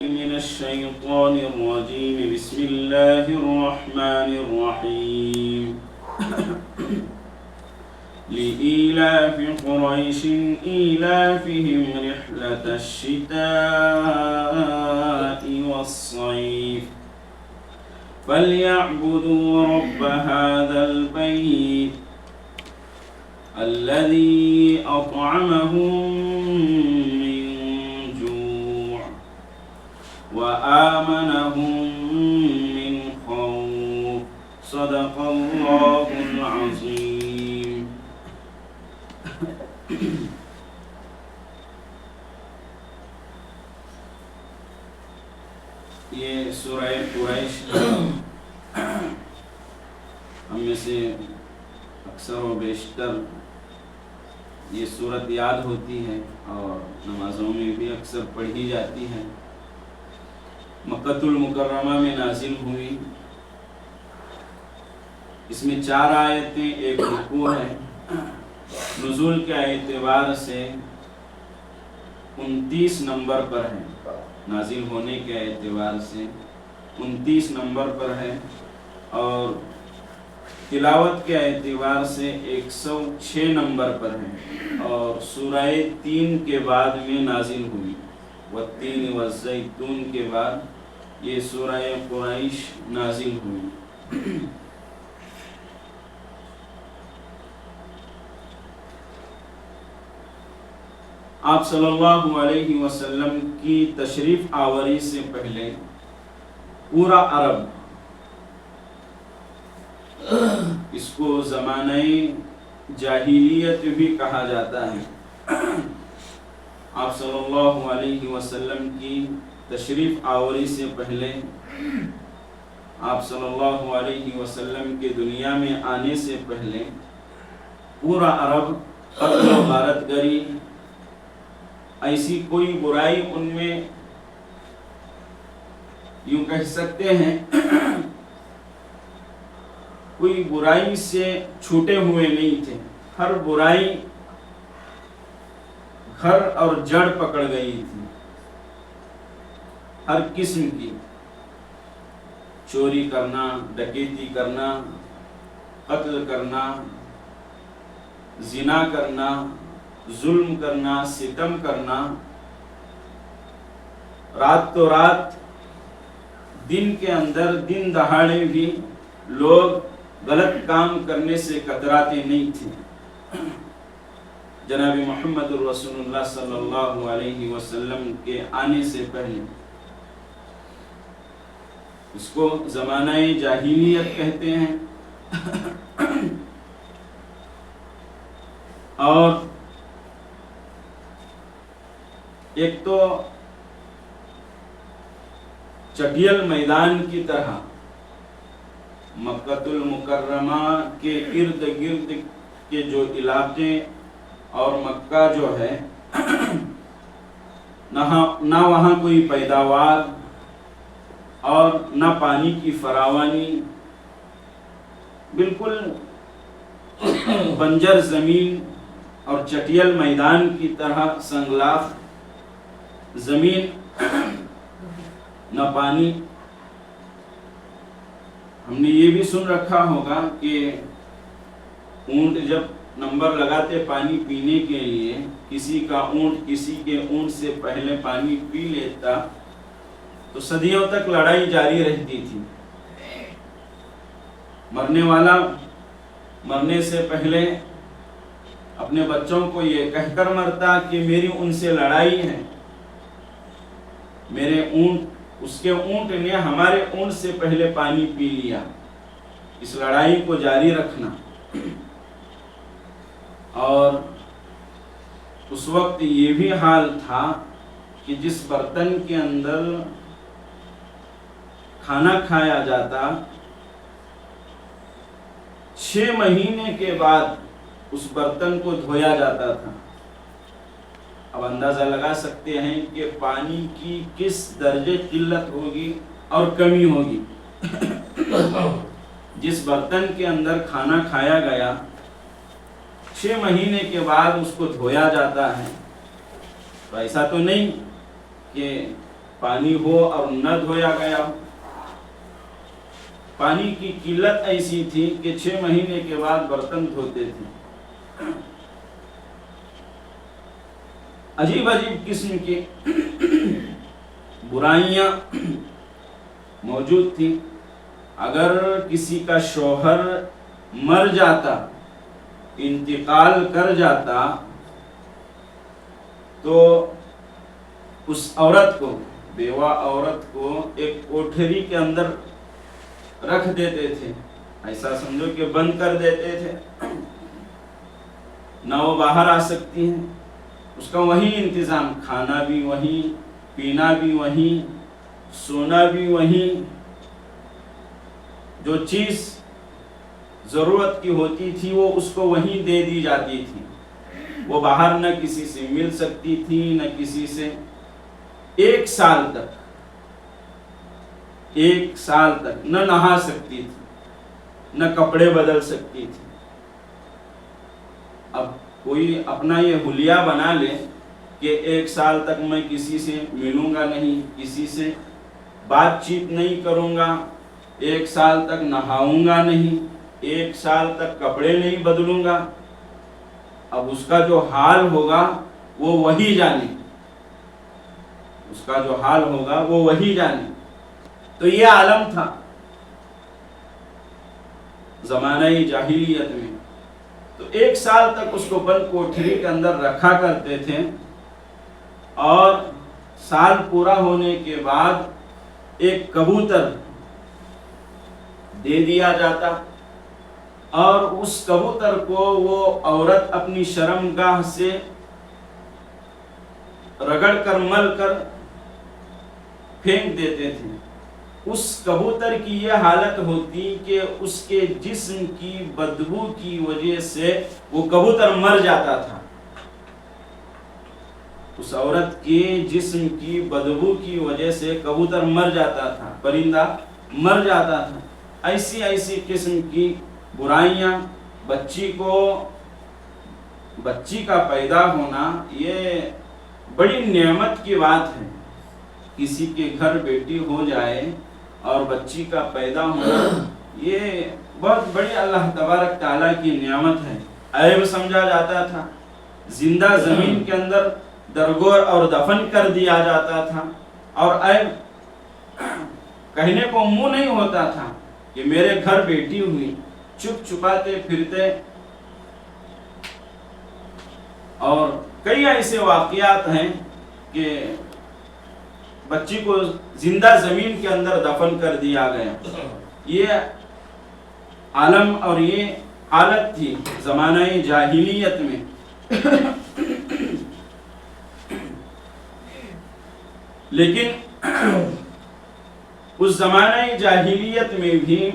من الشيطان الرجيم بسم الله الرحمن الرحيم لإيلاف قريش إيلافهم رحلة الشتاء والصيف فليعبدوا رب هذا البيت الذي أطعمهم من جوع وآمنهم من خوف صدق الله العظيم. یہ سورہ قریش ہم میں سے اکثر و بیشتر یہ سورت یاد ہوتی ہے اور نمازوں میں بھی اکثر پڑھی جاتی ہے. مکۃ المکرمہ میں نازل ہوئی. اس میں 4 آیتیں، ایک رکوع ہے. نزول کے اعتبار سے 29 نمبر پر ہے. نازل ہونے کے اعتبار سے 29 نمبر پر ہے اور تلاوت کے اعتبار سے 106 نمبر پر ہے اور سورہ 3 کے بعد میں نازل ہوئی. والتین والزیتون کے بعد یہ سورہ قریش نازل ہوئی. آپ صلی اللہ علیہ وسلم کی تشریف آوری سے پہلے پورا عرب، اس کو زمانہ جاہلیت بھی کہا جاتا ہے. آپ صلی اللہ علیہ وسلم کی تشریف آوری سے پہلے، آپ صلی اللہ علیہ وسلم کے دنیا میں آنے سے پہلے پورا عرب قتل و غارت گری، ایسی کوئی برائی ان میں یوں کہہ سکتے ہیں کوئی برائی سے چھوٹے ہوئے نہیں تھے. ہر برائی گھر اور جڑ پکڑ گئی تھی. ہر قسم کی چوری کرنا، ڈکیتی کرنا، قتل کرنا، زنا کرنا، ظلم کرنا، ستم کرنا، رات تو رات، دن کے اندر دن دہاڑے بھی لوگ غلط کام کرنے سے کتراتے نہیں تھے. جناب محمد رسول اللہ صلی اللہ علیہ وسلم کے آنے سے پہلے. اس کو زمانہ جاہلیت کہتے ہیں. اور ایک تو چٹیل میدان کی طرح مکۃ المکرمہ کے ارد گرد کے جو علاقے اور مکہ جو ہے نہ وہاں کوئی پیداوار اور نہ پانی کی فراوانی، بالکل بنجر زمین اور چٹیل میدان کی طرح سنگلاخ زمین، نہ پانی. ہم نے یہ بھی سن رکھا ہوگا کہ اونٹ جب نمبر لگاتے پانی پینے کے لیے، کسی کا اونٹ کسی کے اونٹ سے پہلے پانی پی لیتا تو صدیوں تک لڑائی جاری رہتی تھی. مرنے والا مرنے سے پہلے اپنے بچوں کو یہ کہہ کر مرتا کہ میری ان سے لڑائی ہے، میرے اونٹ، اس کے اونٹ نے ہمارے اونٹ سے پہلے پانی پی لیا، اس لڑائی کو جاری رکھنا. اور اس وقت یہ بھی حال تھا کہ جس برتن کے اندر کھانا کھایا جاتا 6 مہینے کے بعد اس برتن کو دھویا جاتا تھا. اب اندازہ لگا سکتے ہیں کہ پانی کی کس درجے قلت ہوگی اور کمی ہوگی. جس برتن کے اندر کھانا کھایا گیا 6 مہینے کے بعد اس کو دھویا جاتا ہے. تو ایسا تو نہیں کہ پانی ہو اور نہ دھویا گیا ہو۔ پانی کی قلت ایسی تھی کہ 6 مہینے کے بعد برتن دھوتے تھے۔ عجیب عجیب قسم کی برائیاں موجود تھیں۔ اگر کسی کا شوہر مر جاتا، انتقال کر جاتا، تو اس عورت کو، بیوہ عورت کو ایک کوٹھری کے اندر رکھ دیتے تھے، ایسا سمجھو کہ بند کر دیتے تھے، نہ وہ باہر آ سکتی ہیں۔ اس کا وہی انتظام، کھانا بھی وہی، پینا بھی وہی، سونا بھی وہی، جو چیز ضرورت کی ہوتی تھی وہ اس کو وہیں دے دی جاتی تھی۔ وہ باہر نہ کسی سے مل سکتی تھی، نہ کسی سے 1 سال تک نہ نہا سکتی تھی، نہ کپڑے بدل سکتی تھی۔ اب کوئی اپنا یہ حلیہ بنا لے کہ 1 سال تک میں کسی سے ملوں گا نہیں، کسی سے بات چیت نہیں کروں گا، 1 سال تک نہاؤں گا نہیں، 1 سال تک کپڑے نہیں بدلوں گا، اب اس کا جو حال ہوگا وہ وہی جانے، اس کا جو حال ہوگا وہ وہی جانے۔ تو یہ عالم تھا زمانہ جاہلیت میں۔ تو 1 سال تک اس کو بند کوٹھری کے اندر رکھا کرتے تھے، اور سال پورا ہونے کے بعد ایک کبوتر دے دیا جاتا، اور اس کبوتر کو وہ عورت اپنی شرمگاہ سے رگڑ کر مل کر پھینک دیتے تھے۔ اس کبوتر کی یہ حالت ہوتی کہ اس کے جسم کی بدبو کی وجہ سے وہ کبوتر مر جاتا تھا، اس عورت کے جسم کی بدبو کی وجہ سے کبوتر مر جاتا تھا، پرندہ مر جاتا تھا۔ ایسی قسم کی برائیاں، بچی کا پیدا ہونا یہ بڑی نعمت کی بات ہے۔ کسی کے گھر بیٹی ہو جائے اور بچی کا پیدا ہونا، یہ بہت بڑی اللہ تبارک تعالیٰ کی نعمت ہے۔ عیب سمجھا جاتا تھا، زندہ زمین کے اندر درگور اور دفن کر دیا جاتا تھا، اور عیب کہنے کو منہ نہیں ہوتا تھا کہ میرے گھر بیٹی ہوئی، چھپ چھپاتے پھرتے۔ اور کئی ایسے واقعات ہیں کہ بچی کو زندہ زمین کے اندر دفن کر دیا گیا۔ یہ عالم اور یہ حالت تھی زمانہ جاہلیت میں۔ لیکن اس زمانہ جاہلیت میں بھی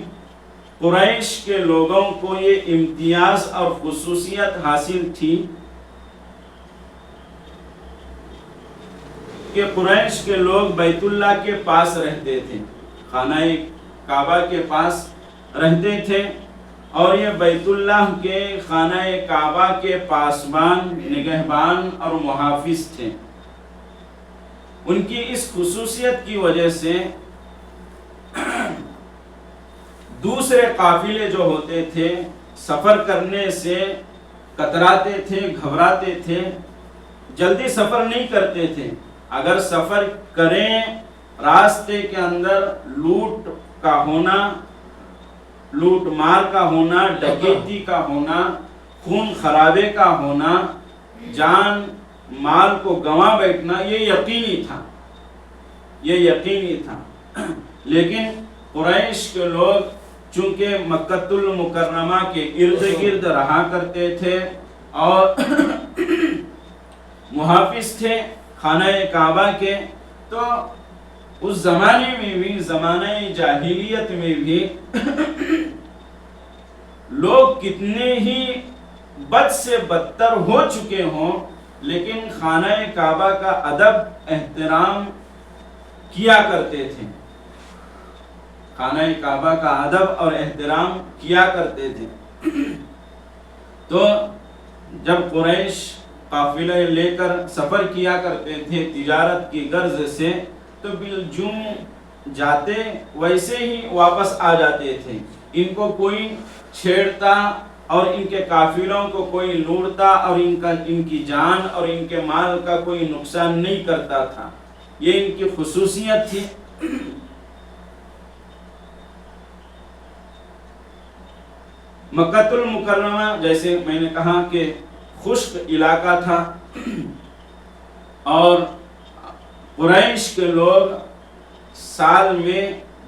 قریش کے لوگوں کو یہ امتیاز اور خصوصیت حاصل تھی کہ قریش کے لوگ بیت اللہ کے پاس رہتے تھے، خانہ کعبہ کے پاس رہتے تھے، اور یہ بیت اللہ کے خانہ کعبہ کے پاسبان، نگہبان اور محافظ تھے۔ ان کی اس خصوصیت کی وجہ سے دوسرے قافلے جو ہوتے تھے سفر کرنے سے کتراتے تھے، گھبراتے تھے، جلدی سفر نہیں کرتے تھے۔ اگر سفر کریں، راستے کے اندر لوٹ کا ہونا، لوٹ مار کا ہونا، ڈکیتی کا ہونا، خون خرابے کا ہونا، جان مال کو گنوا بیٹھنا، یہ یقینی تھا، یہ یقینی تھا۔ لیکن قریش کے لوگ چونکہ مکۃ المکرمہ کے ارد گرد رہا کرتے تھے اور محافظ تھے خانہ کعبہ کے، تو اس زمانے میں بھی، زمانہ جاہلیت میں بھی لوگ کتنے ہی بد سے بدتر ہو چکے ہوں، لیکن خانہ کعبہ کا ادب احترام کیا کرتے تھے، خانہ کعبہ کا ادب اور احترام کیا کرتے تھے۔ تو جب قریش قافلے لے کر سفر کیا کرتے تھے تجارت کی غرض سے، تو بالجوں جاتے ویسے ہی واپس آ جاتے تھے، ان کو کوئی چھیڑتا اور ان کے قافلوں کو کوئی لوٹتا اور ان کی جان اور ان کے مال کا کوئی نقصان نہیں کرتا تھا، یہ ان کی خصوصیت تھی۔ مکہ المکرمہ جیسے میں نے کہا کہ خشک علاقہ تھا، اور قریش کے لوگ سال میں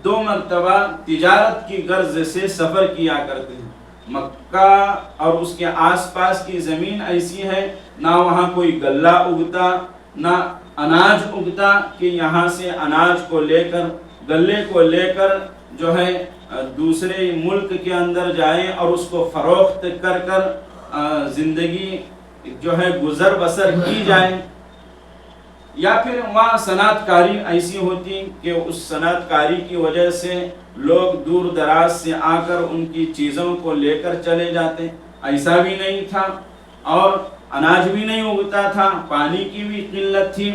2 مرتبہ تجارت کی غرض سے سفر کیا کرتے ہیں۔ مکہ اور اس کے آس پاس کی زمین ایسی ہے، نہ وہاں کوئی غلہ اگتا نہ اناج اگتا کہ یہاں سے اناج کو لے کر، غلے کو لے کر جو ہے دوسرے ملک کے اندر جائیں اور اس کو فروخت کر کر زندگی جو ہے گزر بسر کی جائے، یا پھر وہاں صنعت کاری ایسی ہوتی کہ اس صنعت کاری کی وجہ سے لوگ دور دراز سے آ کر ان کی چیزوں کو لے کر چلے جاتے، ایسا بھی نہیں تھا، اور اناج بھی نہیں اگتا تھا، پانی کی بھی قلت تھی۔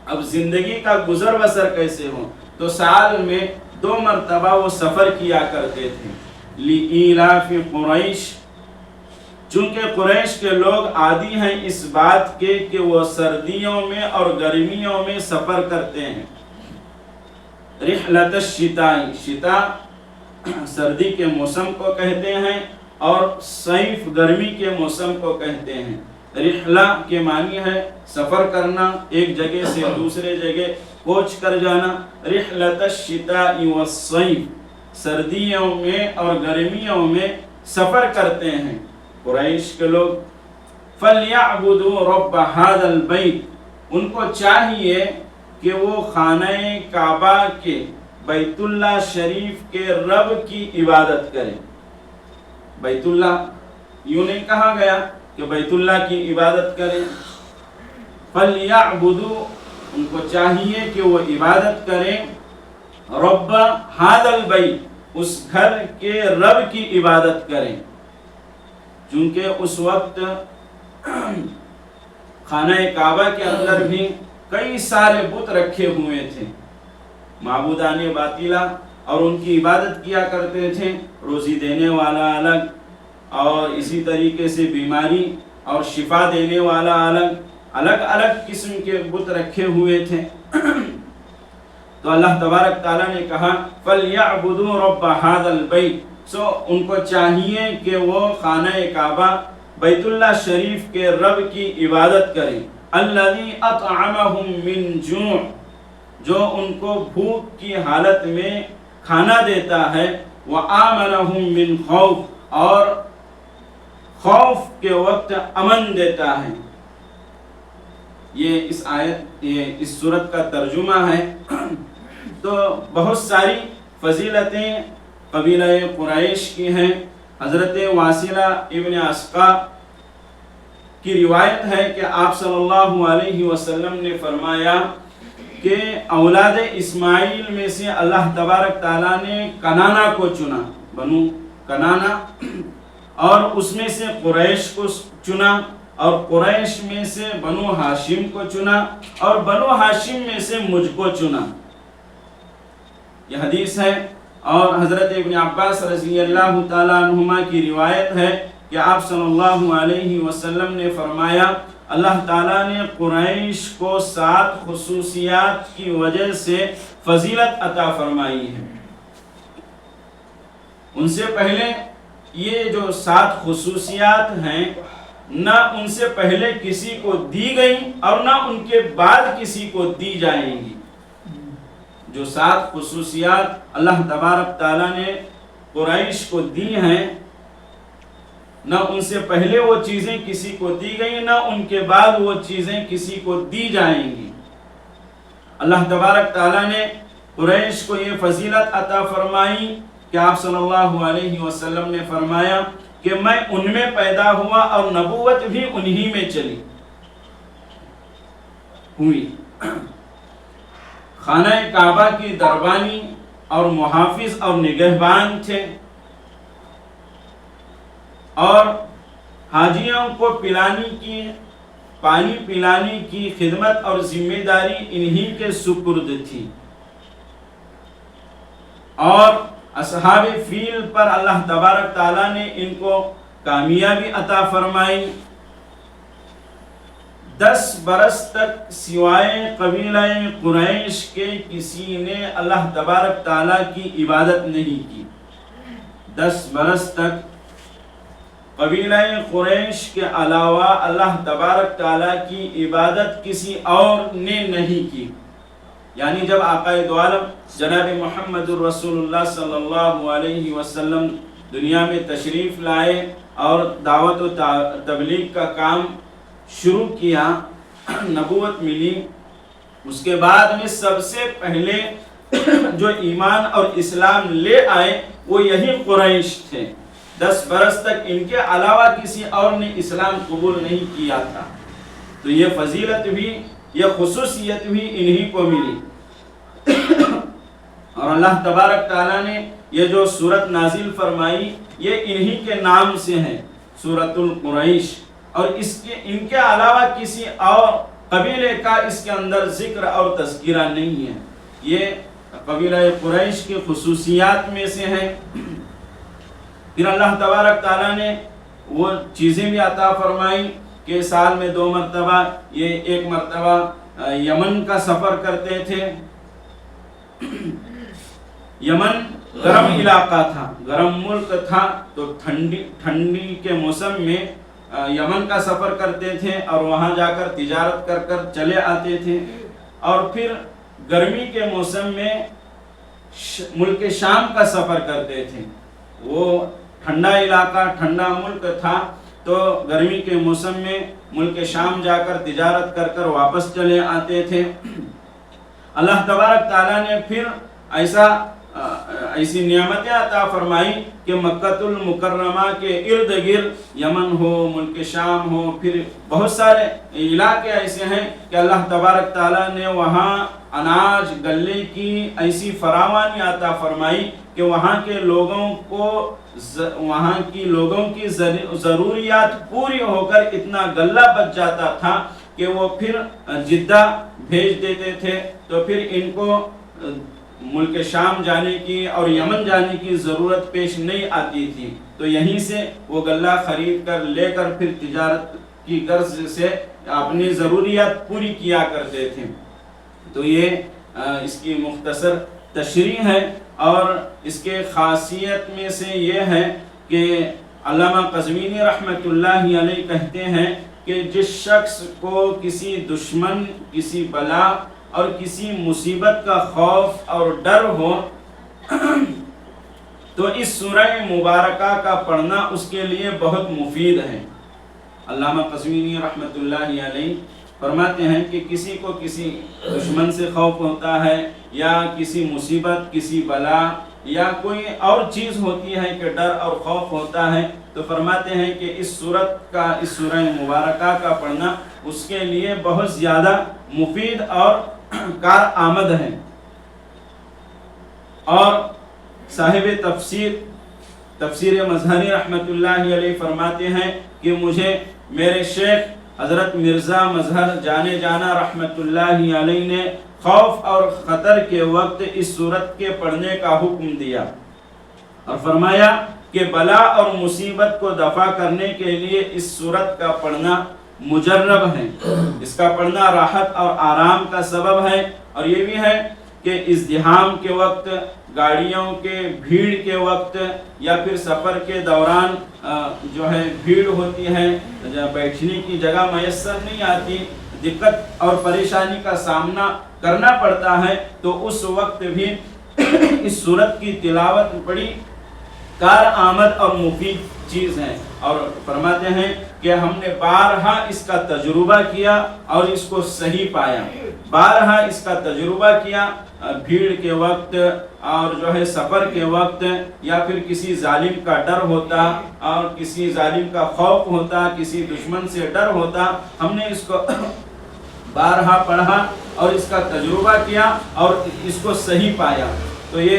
اب زندگی کا گزر بسر کیسے ہو؟ تو سال میں 2 مرتبہ وہ سفر کیا کرتے تھے۔ لِإِيلَافِ قُرَيْشٍ، چونکہ قریش کے لوگ عادی ہیں اس بات کے کہ وہ سردیوں میں اور گرمیوں میں سفر کرتے ہیں۔ رحلۃ الشتاء، شتاء سردی کے موسم کو کہتے ہیں، اور صیف گرمی کے موسم کو کہتے ہیں۔ رحلہ کے معنی ہے سفر کرنا، ایک جگہ سے دوسرے جگہ کوچ کر جانا۔ رحلۃ الشتاء والصیف، سردیوں میں اور گرمیوں میں سفر کرتے ہیں قریش کے لوگ۔ فَلْيَعْبُدُوا رَبَّ هَذَا الْبَيْتِ، ان کو چاہیے کہ وہ خانہ کعبہ کے بیت اللہ شریف کے رب کی عبادت کریں۔ بیت اللہ یوں نہیں کہا گیا کہ بیت اللہ کی عبادت کریں، فَلْيَعْبُدُوا، ان کو چاہیے کہ وہ عبادت کریں رب هَذَا الْبَيْتِ، اس گھر کے رب کی عبادت کریں، چونکہ اس وقت خانہ کعبہ کے اندر بھی کئی سارے بت رکھے ہوئے تھے، معبودان باطلہ، اور ان کی عبادت کیا کرتے تھے۔ روزی دینے والا الگ، اور اسی طریقے سے بیماری اور شفا دینے والا الگ، الگ الگ قسم کے بت رکھے ہوئے تھے۔ تو اللہ تبارک تعالیٰ نے کہا فَلْيَعْبُدُوا رَبَّ هَذَا الْبَيْتِ، سو ان کو چاہیے کہ وہ خانہ کعبہ بیت اللہ شریف کے رب کی عبادت کریں۔ الَّذِي أَطْعَمَهُم مِّن جُوعٍ، جو ان کو بھوک کی حالت میں کھانا دیتا ہے، وَآمَنَهُم مِّن خَوْفٍ، اور خوف کے وقت امن دیتا ہے۔ یہ اس آیت، یہ اس سورت کا ترجمہ ہے۔ تو بہت ساری فضیلتیں قبیلہ قریش کی ہیں۔ حضرت واصلہ ابن اسقا کی روایت ہے کہ آپ صلی اللہ علیہ وسلم نے فرمایا کہ اولاد اسماعیل میں سے اللہ تبارک تعالیٰ نے کنانا کو چنا، بنو کنانا، اور اس میں سے قریش کو چنا، اور قریش میں سے بنو ہاشم کو چنا، اور بنو ہاشم میں سے مجھ کو چنا۔ یہ حدیث ہے۔ اور حضرت ابن عباس رضی اللہ تعالیٰ عنہما کی روایت ہے کہ آپ صلی اللہ علیہ وسلم نے فرمایا اللہ تعالیٰ نے قریش کو 7 خصوصیات کی وجہ سے فضیلت عطا فرمائی ہے۔ ان سے پہلے یہ جو 7 خصوصیات ہیں، نہ ان سے پہلے کسی کو دی گئی اور نہ ان کے بعد کسی کو دی جائیں گی۔ جو 7 خصوصیات اللہ تبارک تعالیٰ نے قریش کو دی ہیں، نہ ان سے پہلے وہ چیزیں کسی کو دی گئی، نہ ان کے بعد وہ چیزیں کسی کو دی جائیں گی۔ اللہ تبارک تعالیٰ نے قریش کو یہ فضیلت عطا فرمائی کہ آپ صلی اللہ علیہ وسلم نے فرمایا کہ میں ان میں پیدا ہوا اور نبوت بھی انہی میں چلی ہوئی۔ خانہ کعبہ کی دربانی اور محافظ اور نگہبان تھے، اور حاجیوں کو پلانے کی پانی پلانے کی خدمت اور ذمہ داری انہی کے سپرد تھی، اور اصحاب فیل پر اللہ تبارک تعالیٰ نے ان کو کامیابی عطا فرمائی۔ 10 برس تک سوائے قبیلہ قریش کے کسی نے اللہ تبارک تعالیٰ کی عبادت نہیں کی۔ 10 برس تک قبیلہ قریش کے علاوہ اللہ تبارک تعالیٰ کی عبادت کسی اور نے نہیں کی۔ یعنی جب آقا دو عالم جناب محمد الرسول اللہ صلی اللہ علیہ وسلم دنیا میں تشریف لائے اور دعوت و تبلیغ کا کام شروع کیا، نبوت ملی، اس کے بعد میں سب سے پہلے جو ایمان اور اسلام لے آئے وہ یہی قریش تھے۔ 10 برس تک ان کے علاوہ کسی اور نے اسلام قبول نہیں کیا تھا، تو یہ فضیلت بھی، یہ خصوصیت بھی انہی کو ملی۔ اور اللہ تبارک تعالیٰ نے یہ جو سورت نازل فرمائی یہ انہی کے نام سے ہے، سورۃ القریش، اور ان کے علاوہ کسی اور قبیلے کا اس کے اندر ذکر اور تذکرہ نہیں ہے۔ یہ قبیلہ قریش کی خصوصیات میں سے ہے۔ پھر اللہ تبارک تعالیٰ نے وہ چیزیں بھی عطا فرمائی کہ سال میں 2 مرتبہ، یہ 1 مرتبہ یمن کا سفر کرتے تھے۔ یمن گرم علاقہ تھا، گرم ملک تھا، تو ٹھنڈی کے موسم میں یمن کا سفر کرتے تھے اور وہاں جا کر تجارت کر چلے آتے تھے، اور پھر گرمی کے موسم میں ملک شام کا سفر کرتے تھے۔ وہ ٹھنڈا علاقہ، ٹھنڈا ملک تھا، تو گرمی کے موسم میں ملک شام جا کر تجارت کر واپس چلے آتے تھے۔ اللہ تبارک تعالیٰ نے پھر ایسی نعمتیں عطا فرمائی کہ مکۃ المکرمہ کے ارد گرد یمن ہو، ملک شام ہو، پھر بہت سارے علاقے ایسے ہیں کہ اللہ تبارک تعالیٰ نے وہاں اناج غلے کی ایسی فراوانی عطا فرمائی کہ وہاں کے لوگوں کو، وہاں کی لوگوں کی ضروریات پوری ہو کر اتنا غلہ بچ جاتا تھا کہ وہ پھر جدہ بھیج دیتے تھے، تو پھر ان کو ملک شام جانے کی اور یمن جانے کی ضرورت پیش نہیں آتی تھی، تو یہیں سے وہ غلہ خرید کر لے کر پھر تجارت کی غرض سے اپنی ضروریات پوری کیا کرتے تھے۔ تو یہ اس کی مختصر تشریح ہے، اور اس کے خاصیت میں سے یہ ہے کہ علامہ قزوینی رحمۃ اللہ علیہ کہتے ہیں کہ جس شخص کو کسی دشمن، کسی بلا اور کسی مصیبت کا خوف اور ڈر ہو تو اس سورہ مبارکہ کا پڑھنا اس کے لیے بہت مفید ہے۔ علامہ قزوینی رحمۃ اللہ علیہ فرماتے ہیں کہ کسی کو کسی دشمن سے خوف ہوتا ہے، یا کسی مصیبت، کسی بلا، یا کوئی اور چیز ہوتی ہے کہ ڈر اور خوف ہوتا ہے، تو فرماتے ہیں کہ اس سورہ مبارکہ کا پڑھنا اس کے لیے بہت زیادہ مفید اور کارآمد ہے۔ اور صاحب تفسیر مظہری رحمۃ اللہ علیہ فرماتے ہیں کہ مجھے میرے شیخ حضرت مرزا مظہر جانے جانا رحمۃ اللہ علیہ نے خوف اور خطر کے وقت اس سورت کے پڑھنے کا حکم دیا، اور فرمایا کہ بلا اور مصیبت کو دفع کرنے کے لیے اس سورت کا پڑھنا مجرب ہے، اس کا پڑھنا راحت اور آرام کا سبب ہے۔ اور یہ بھی ہے کہ ازدحام کے وقت، گاڑیوں کے بھیڑ کے وقت، یا پھر سفر کے دوران جو ہے بھیڑ ہوتی ہے، بیٹھنے کی جگہ میسر نہیں آتی، دقت اور پریشانی کا سامنا کرنا پڑتا ہے، تو اس وقت بھی اس سورت کی تلاوت بڑی کارآمد اور مفید چیز ہے۔ اور فرماتے ہیں کہ ہم نے بارہا اس کا تجربہ کیا اور اس کو صحیح پایا، بارہا اس کا تجربہ کیا، بھیڑ کے وقت اور جو ہے سفر کے وقت، یا پھر کسی ظالم کا ڈر ہوتا اور کسی ظالم کا خوف ہوتا، کسی دشمن سے ڈر ہوتا، ہم نے اس کو بارہا پڑھا اور اس کا تجربہ کیا اور اس کو صحیح پایا۔ تو یہ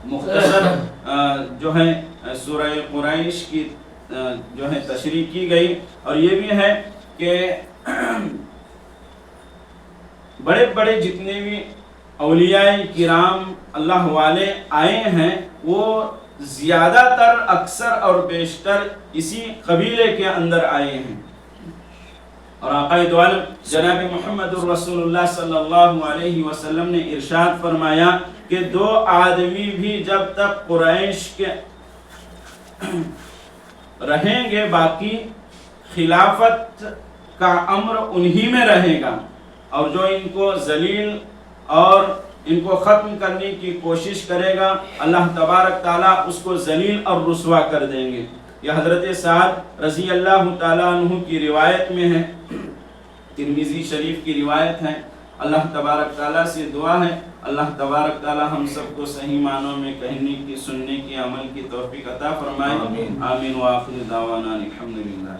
مختصر جو ہے سورہ قریش کی جو ہے تشریح کی گئی۔ اور یہ بھی ہے کہ بڑے بڑے جتنے بھی اولیاء کرام اللہ والے آئے ہیں وہ زیادہ تر اکثر اور بیشتر اسی قبیلے کے اندر آئے ہیں. اور آقا دو عالم جناب محمد رسول اللہ صلی اللہ علیہ وسلم نے ارشاد فرمایا کہ 2 آدمی بھی جب تک قریش کے رہیں گے باقی خلافت کا امر انہی میں رہے گا، اور جو ان کو ذلیل اور ان کو ختم کرنے کی کوشش کرے گا اللہ تبارک تعالیٰ اس کو ذلیل اور رسوا کر دیں گے. یہ حضرت سعد رضی اللہ تعالیٰ عنہ کی روایت میں ہے، ترمذی شریف کی روایت ہے. اللہ تبارک تعالیٰ سے دعا ہے اللہ تبارک تعالیٰ ہم سب کو صحیح معنوں میں کہنے کی، سننے کی، عمل کی توفیق عطا فرمائے. آمین. وآخر دعوانا الحمدللہ.